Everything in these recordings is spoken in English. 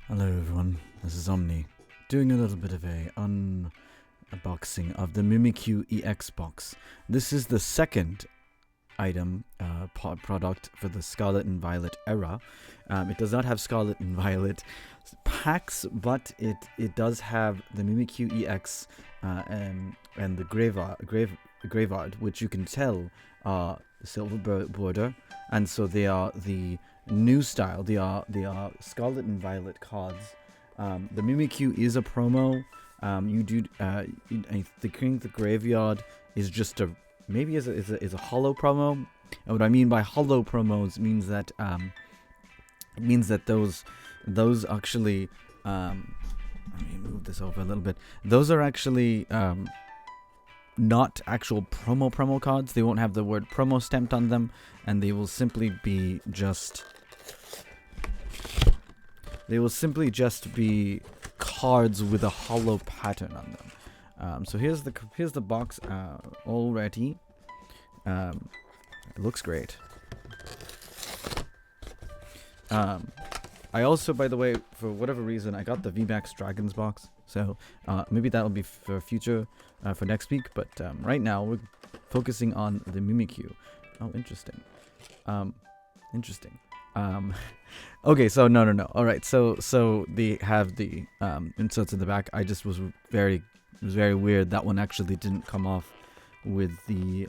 Hello everyone, this is Omni, doing a little bit of a unboxing of the Mimikyu EX box. This is the second item, product for the Scarlet and Violet era. It does not have Scarlet and Violet packs, but it does have the Mimikyu EX and the Graveyard, which you can tell are silver border, and so they are the new style. They are Scarlet and Violet cards. The Mimikyu is a promo. I think the Graveyard is just a maybe is a hollow promo. And what I mean by hollow promos means that those actually let me move this over a little bit. Those are actually not actual promo cards. They won't have the word promo stamped on them, and they will simply be just cards with a hollow pattern on them. So here's the box already. It looks great. I also, by the way, for whatever reason, I got the VMAX Dragons box. So maybe that'll be for future, for next week. But right now, we're focusing on the Mimikyu. Oh, interesting. Interesting. Okay, so no. All right, so they have the inserts in the back. I just was very weird. That one actually didn't come off with the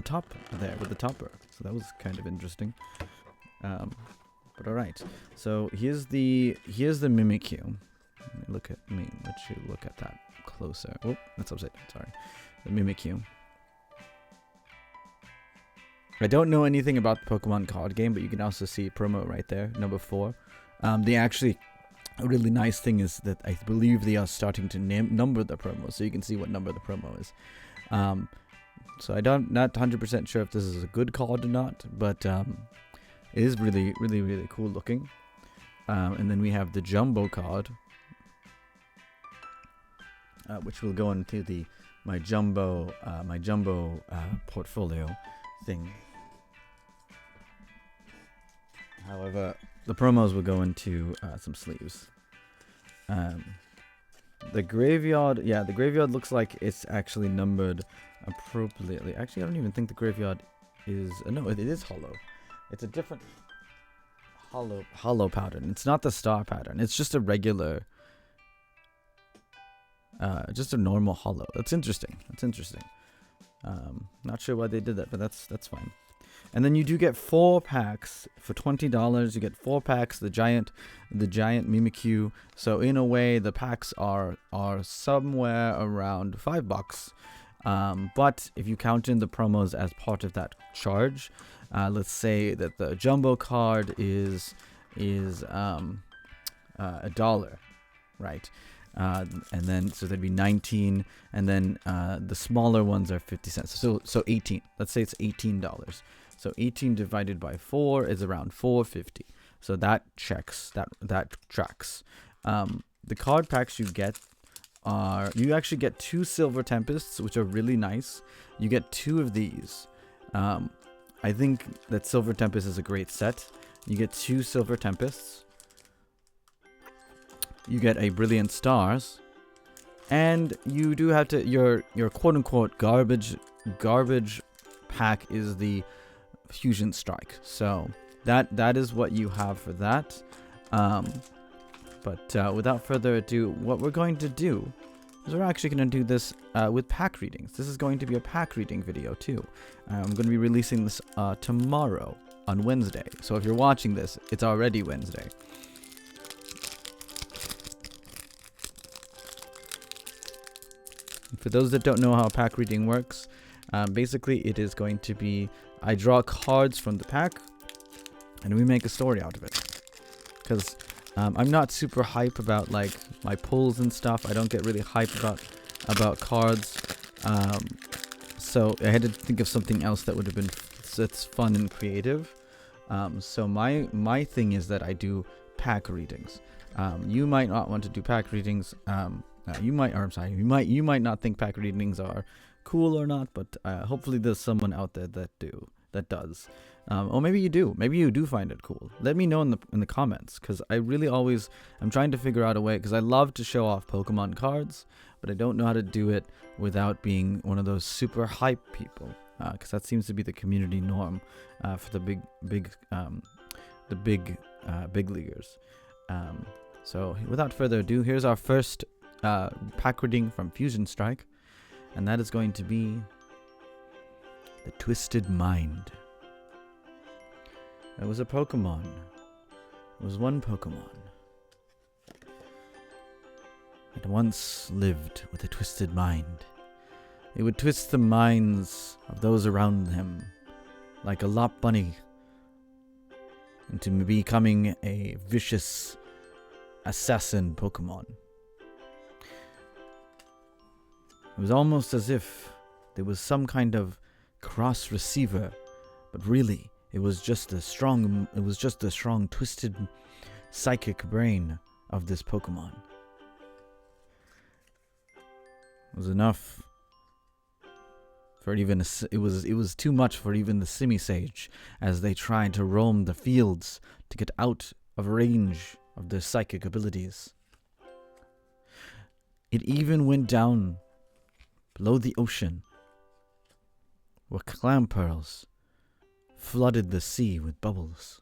top there, with the topper. So that was kind of interesting. But all right. So here's the Mimikyu. Let you look at that closer. Oh, that's upside down. Sorry, the Mimikyu. I don't know anything about the Pokemon card game, but you can also see promo right there, number 4. A really nice thing is that I believe they are starting to number the promo, so you can see what number the promo is. So not 100% sure if this is a good card or not, but it is really cool looking. And then we have the Jumbo card, which will go into my jumbo portfolio thing. However, the promos will go into some sleeves. The Graveyard, the Graveyard looks like it's actually numbered appropriately. Actually, I don't even think the Graveyard is... no, it is hollow. It's a different hollow pattern. It's not the star pattern. It's just a regular... just a normal hollow. That's interesting. Not sure why they did that, but that's fine. And then you do get 4 packs for $20. You get 4 packs. The giant Mimikyu. So in a way, the packs are somewhere around $5. But if you count in the promos as part of that charge, let's say that the jumbo card is $1, right? And then so there'd be 19, and then the smaller ones are 50 cents. So 18. Let's say it's $18. So 18 divided by 4 is around $4.50. So that checks. That tracks. The card packs you get you actually get 2 Silver Tempests, which are really nice. You get 2 of these. I think that Silver Tempest is a great set. You get 2 Silver Tempests. You get a Brilliant Stars, and you do have to your quote-unquote garbage pack is the Fusion Strike. So that is what you have for that. But without further ado, what we're going to do is we're actually going to do this with pack readings. This is going to be a pack reading video too. I'm going to be releasing this tomorrow on Wednesday. So if you're watching this, it's already Wednesday. For those that don't know how pack reading works, basically it is going to be I draw cards from the pack and we make a story out of it. Because I'm not super hype about like my pulls and stuff. I don't get really hype about cards. So I had to think of something else that would have been that's fun and creative. So my thing is that I do pack readings. You might not want to do pack readings. You might not think pack readings are cool or not, but hopefully there's someone out there that does. Or maybe you do. Maybe you do find it cool. Let me know in the comments, because I really I'm trying to figure out a way, because I love to show off Pokemon cards, but I don't know how to do it without being one of those super hype people, because that seems to be the community norm for the big leaguers. So without further ado, here's our first pack reading from Fusion Strike, and that is going to be the Twisted Mind. There was a Pokemon. There was one Pokemon that once lived with a twisted mind. It would twist the minds of those around him like a Lop Bunny into becoming a vicious assassin Pokemon. It was almost as if there was some kind of cross receiver, but really it was just the strong twisted psychic brain of this Pokemon. It was enough for even it was too much for even the Simisage as they tried to roam the fields to get out of range of their psychic abilities. It even went down below the ocean, where clam pearls flooded the sea with bubbles.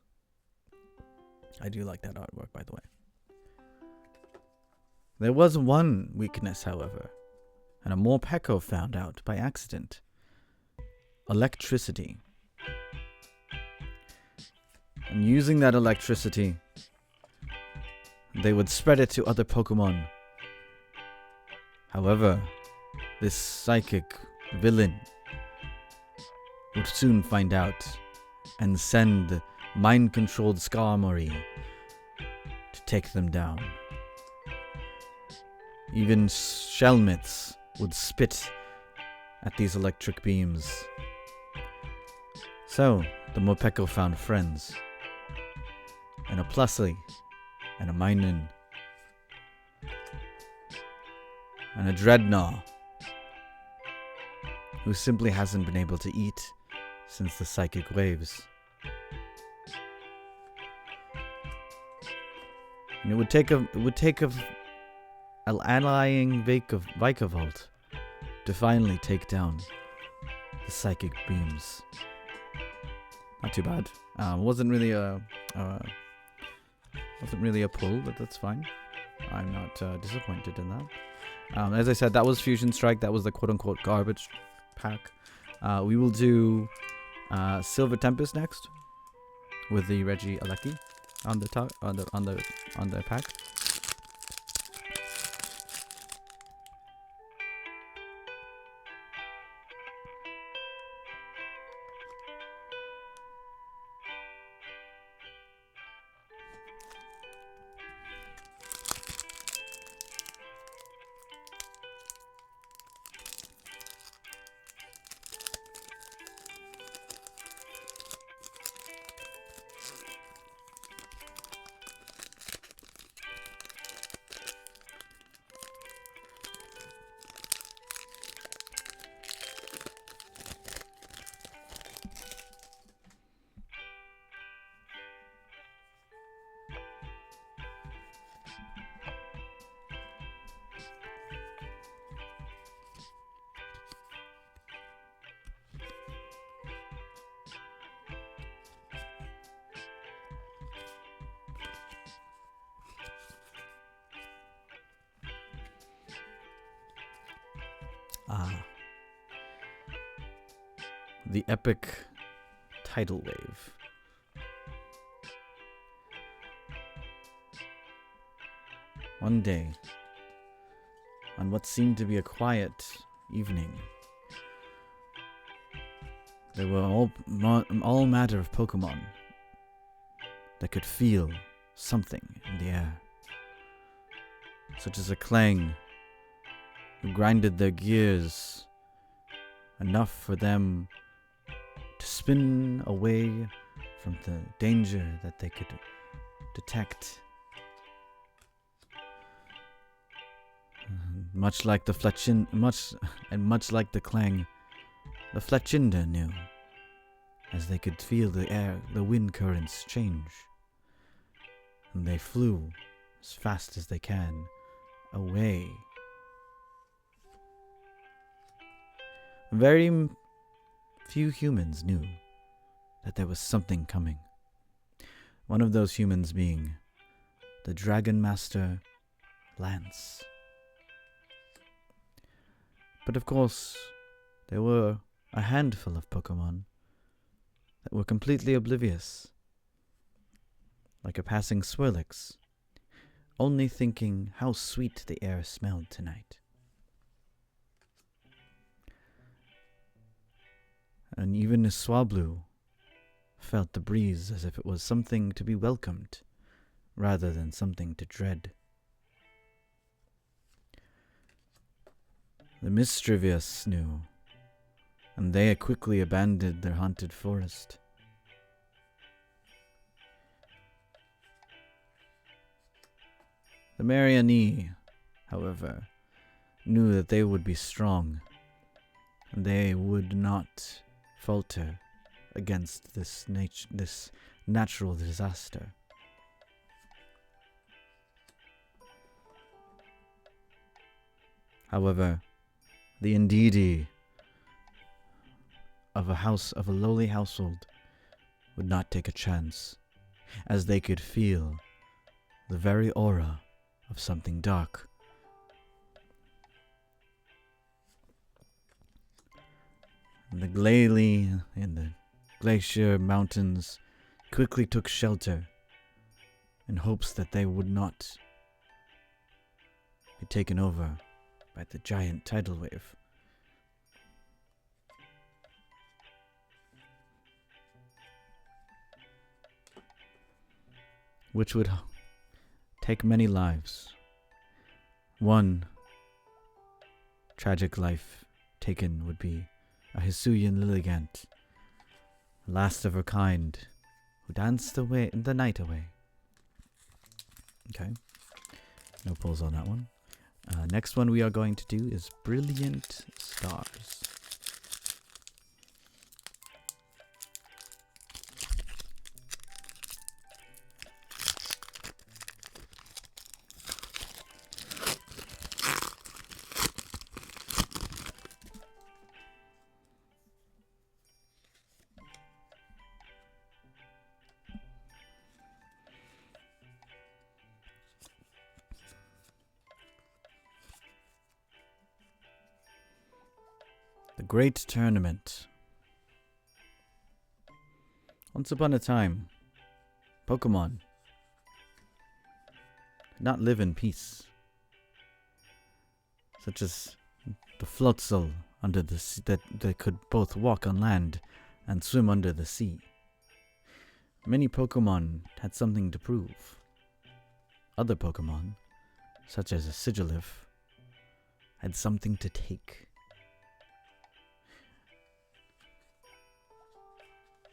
I do like that artwork, by the way. There was one weakness, however, and a Morpeko found out by accident. Electricity. And using that electricity, they would spread it to other Pokemon. However, this psychic villain would soon find out and send mind-controlled Skarmory to take them down. Even Shelmets would spit at these electric beams. So, the Morpeko found friends, and a Plusly, and a Minun, and a Dreadnought, who simply hasn't been able to eat since the psychic waves. And it would take an allying Vikavolt to finally take down the psychic beams. Not too bad. Wasn't really a pull, but that's fine. I'm not disappointed in that. As I said, that was Fusion Strike. That was the quote-unquote garbage pack. We will do Silver Tempest next with the Reggie Alecki on the top on the pack. The epic tidal wave. One day, on what seemed to be a quiet evening, there were all matter of Pokemon that could feel something in the air, such as a Clang who grinded their gears enough for them to spin away from the danger that they could detect. Much like the much like the Clang, the Fletchinder knew as they could feel the wind currents change. And they flew as fast as they can away. Very few humans knew that there was something coming. One of those humans being the Dragon Master Lance. But of course, there were a handful of Pokemon that were completely oblivious, like a passing Swirlix, only thinking how sweet the air smelled tonight. And even a Swablu felt the breeze as if it was something to be welcomed, rather than something to dread. The Mischievous knew, and they quickly abandoned their haunted forest. The Marianee, however, knew that they would be strong, and they would not falter against this natural disaster. However, the Indeedee of a lowly household would not take a chance, as they could feel the very aura of something dark. And the Glalie and the Glacier Mountains quickly took shelter in hopes that they would not be taken over by the giant tidal wave. Which would take many lives. One tragic life taken would be a Hisuian Lilligant, last of her kind, who danced away the night away. Okay, no pulls on that one. Next one we are going to do is Brilliant Stars. The Great Tournament. Once upon a time, Pokemon did not live in peace, such as the Floatzel under the sea, that they could both walk on land and swim under the sea. Many Pokemon had something to prove. Other Pokemon, such as a Sigilyph, had something to take.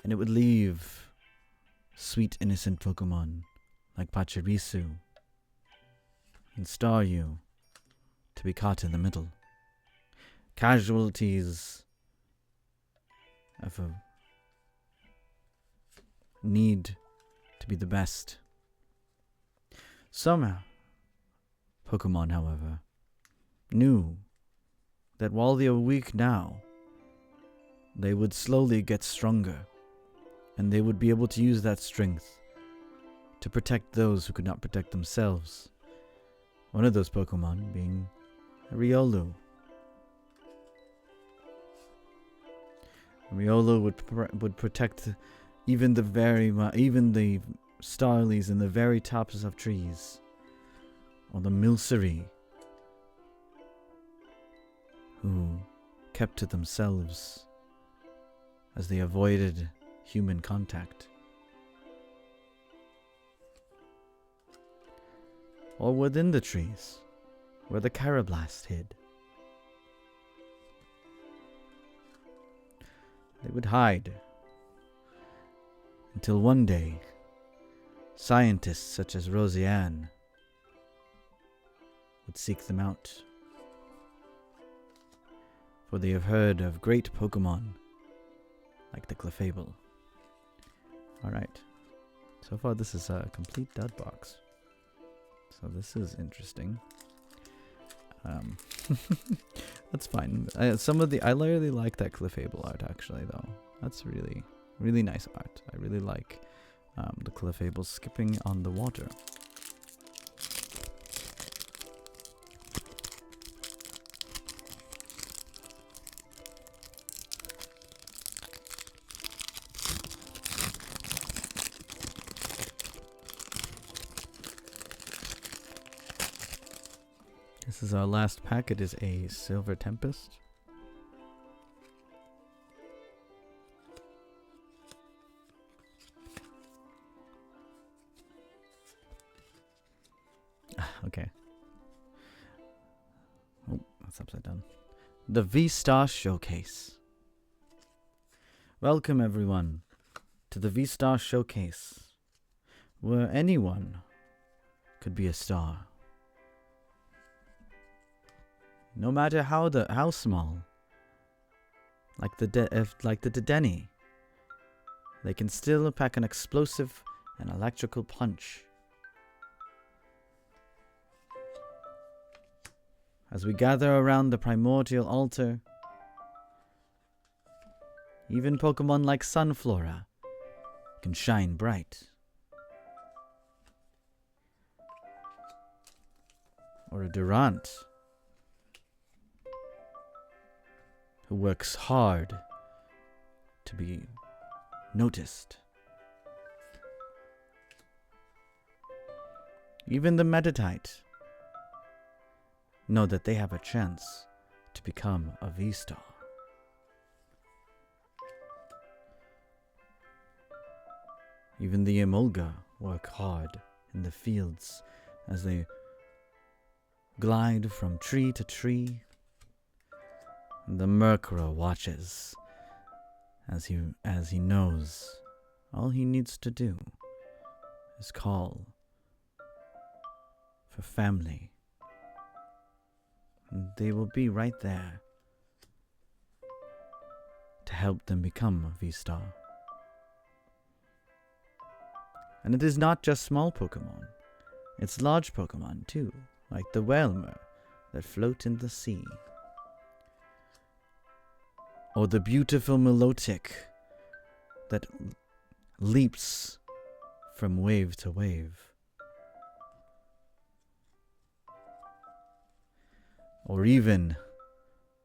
And it would leave sweet, innocent Pokemon like Pachirisu and Staryu to be caught in the middle. Casualties of a need to be the best. Some Pokemon, however, knew that while they were weak now, they would slowly get stronger. And they would be able to use that strength to protect those who could not protect themselves. One of those Pokemon being Riolu. Riolu would protect even the Starlies in the very tops of trees, or the Milcery, who kept to themselves as they avoided human contact. Or within the trees, where the Carablast hid. They would hide until one day, scientists such as Rosianne would seek them out. For they have heard of great Pokemon like the Clefable. Alright. So far, this is a complete dud box. So this is interesting. That's fine. I really like that Clefable art, actually, though. That's really, really nice art. I really like the Clefable skipping on the water. This is our last pack. It is a Silver Tempest. Okay. Oh, that's upside down. The V-Star Showcase. Welcome, everyone, to the V-Star Showcase, where anyone could be a star. No matter how small, like the Dedenne, they can still pack an explosive and electrical punch. As we gather around the primordial altar, even Pokemon like Sunflora can shine bright. Or a Durant, who works hard to be noticed. Even the Meditite know that they have a chance to become a V-Star. Even the Emolga work hard in the fields as they glide from tree to tree. The Murkrow watches as he knows all he needs to do is call for family. And they will be right there to help them become a V-Star. And it is not just small Pokemon, it's large Pokemon too, like the Whalmer that float in the sea. Or the beautiful Milotic that leaps from wave to wave. Or even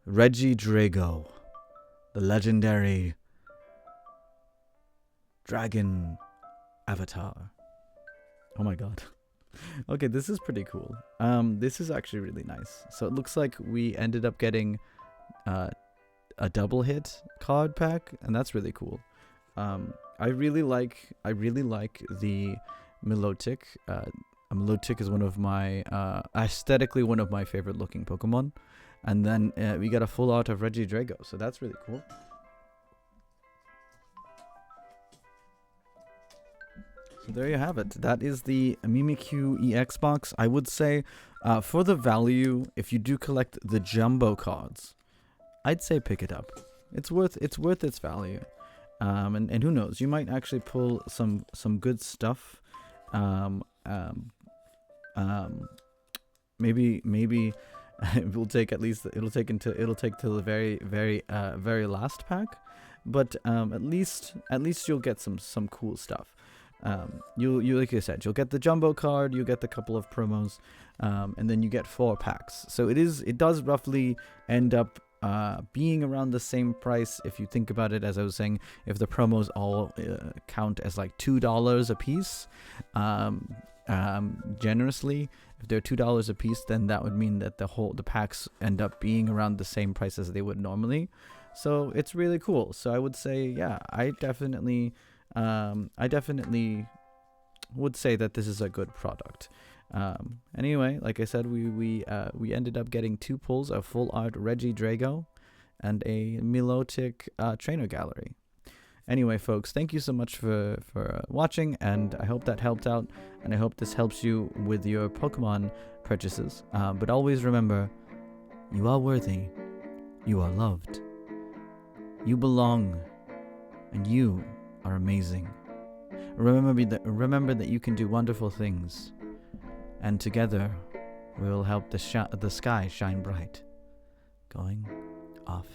Regidrago, the legendary dragon avatar. Oh my god. Okay, this is pretty cool. This is actually really nice. So it looks like we ended up getting a double hit card pack, and that's really cool. I really like the Milotic. Milotic is one of my aesthetically one of my favorite looking Pokemon, and then we got a full art of Regidrago, so that's really cool. So there you have it. That is the Mimikyu EX box. I would say for the value, if you do collect the jumbo cards, I'd say pick it up. It's worth its value. And who knows, you might actually pull some good stuff. Maybe it'll take till the very last pack, but at least you'll get some cool stuff. You like I said, you'll get the jumbo card, you get the couple of promos, and then you get 4 packs. So it does roughly end up being around the same price if you think about it. As I was saying, if the promos all count as like $2 a piece, generously, if they're $2 a piece, then that would mean that the packs end up being around the same price as they would normally. So it's really cool. So I would say, yeah, I definitely would say that this is a good product. Anyway, like I said, we ended up getting 2 pulls of full art Regidrago and a Milotic trainer gallery. Anyway, folks, thank you so much for watching, and I hope that helped out, and I hope this helps you with your Pokemon purchases. But always remember, you are worthy, you are loved, you belong, and you are amazing. remember that you can do wonderful things, and together we will help the sky shine bright. Going off